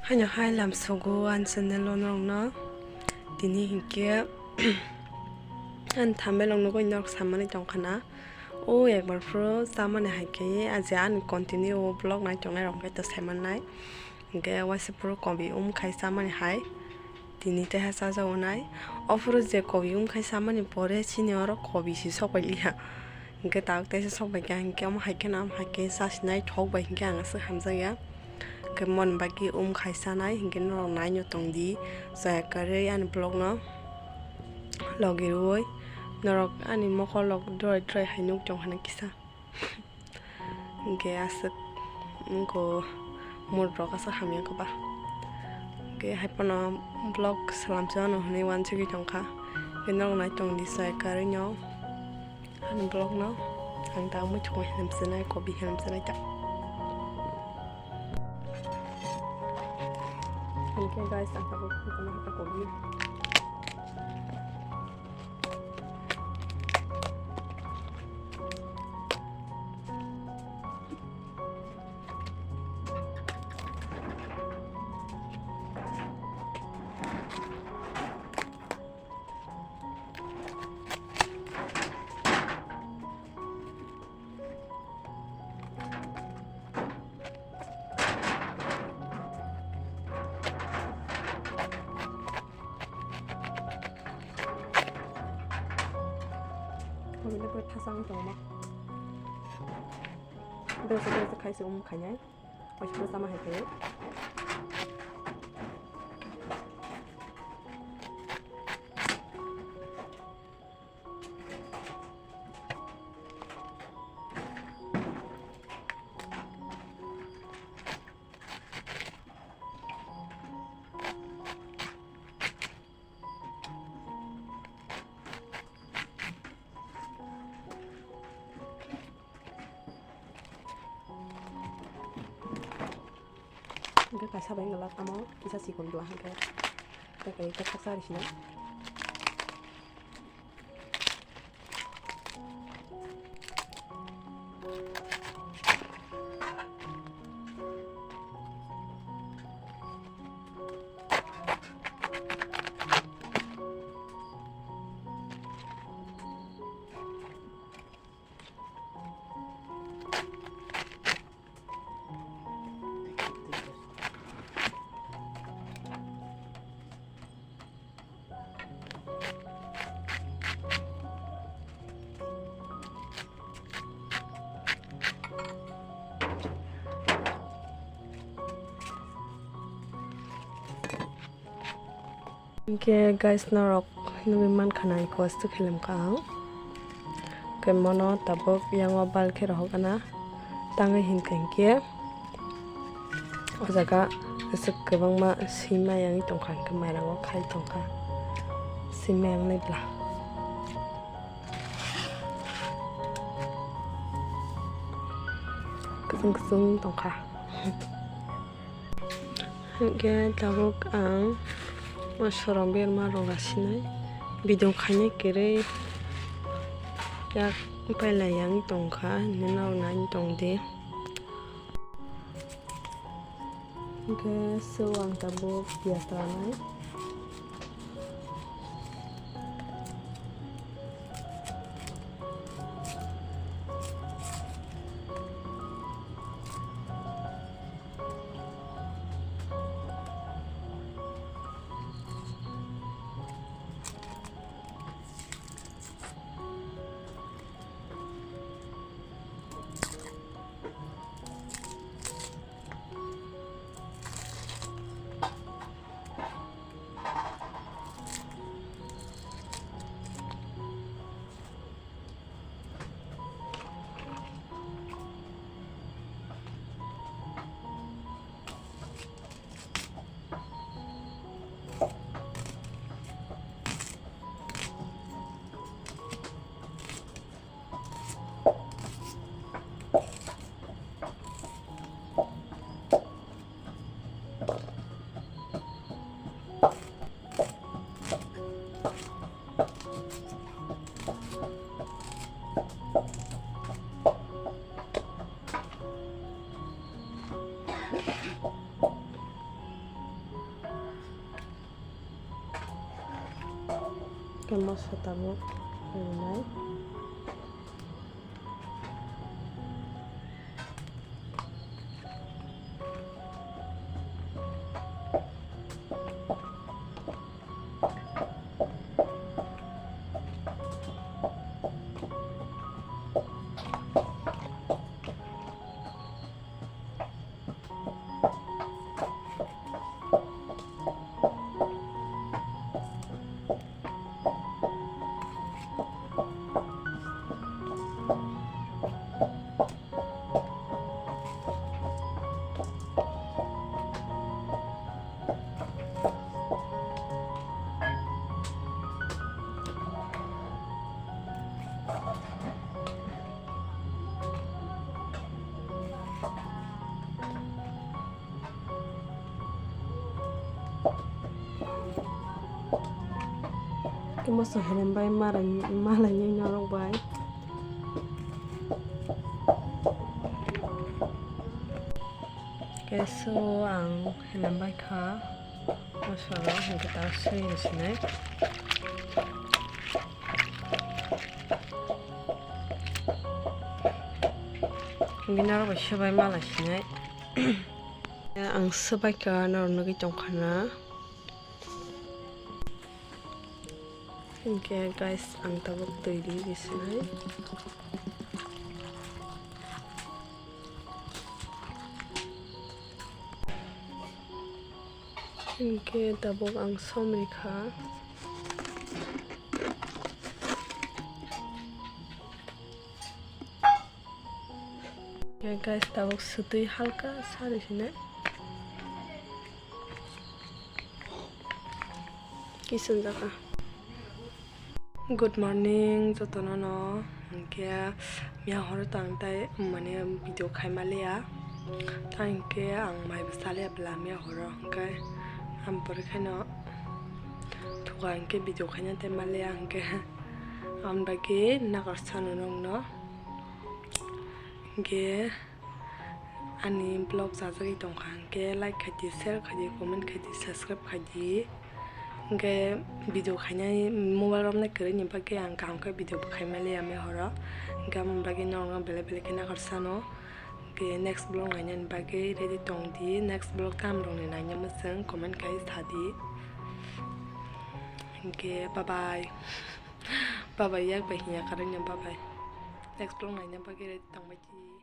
hanya hai lam sogo an channel long no tini hinke an thambe long no nok samani tongkhana o ekbar pro samani haike aja an continue vlog nai tongnai rong kai to seman nai hinke wase pro kobi khai samani hai tini te ha sa jaw nai ofro je kobi khai samani pore chini oro kobi si sokai liha hinke tak te se sokai ga hinke haike nam haike sasinai thok bai hinke ang se hamjaya kemon bagi khai sanai hinke no nai nyo tongdi Sagarika an blog no logi roi norok ani mokol log doi hainuk jong hana kisa hinke asuk ko mur rok asa hamya ko ba ke haipono blog salam jano hne wan chugi tongkha ke norok nai tongdi Sagarika nyo an blog no ang ta mu chong hem sanai ko bi hem sanai ta. Okay guys, ang tapos ko na kita kobi. Mình đã thay sang rồi mà bây giờ khai sử dụng khai nhé và chúng ta mà hãy thế cái kai sabay ngalat amo isa sikon dua hangke kai kaksa di sini Okay guys, norok nubiman khanai ko astu khilam ka ke mono tabok yang wabal khe rohok ana tangai hinkeng ke o jaga asuk kebang ma sima yang tongkhan ke mairang o khai tongkha sima yang nei bla kusung tongkha ke tabok ang masorong biar marong rasinai bidong khane kere yak pelayang tongkha nenau nan tongde ke sewang tabok biasa nai ke masa tabuk ini. Cái một số hình bay mà là như nhau đâu vậy. Cái số ang hình bay khá một số đó hình cái tao xây được này. Hình nào vậy số bay mà là này. Ang số bay cả nó cái trong khana. Okay guys, ang tabok TwToi di sini. Okay, tabok ang Sagarika. Okay guys, tabok TwToi halka sa di sini. Kisun jaka. Good morning, jotono angke mia hor tang tai mane video khai malia tangke ang mai besale bla mia hor angke am por khano thuga angke video khanya te malia angke am bagi nagar sanu nong no angke ani blog jajari tong angke like khadi share khadi comment khadi subscribe khadi cái video khai nhá mobile rom này cứ nhìn bagi ang kam cái video khai mali ame hora gam bagi nong bele bele kena karsano cái next blog này nhìn bagi ready tong di next blog tam rong này nhá museng comment kai thadi cái bye bye bye bye yak bye hiya karan bye bye next blog này nhá bagi ready tong bagi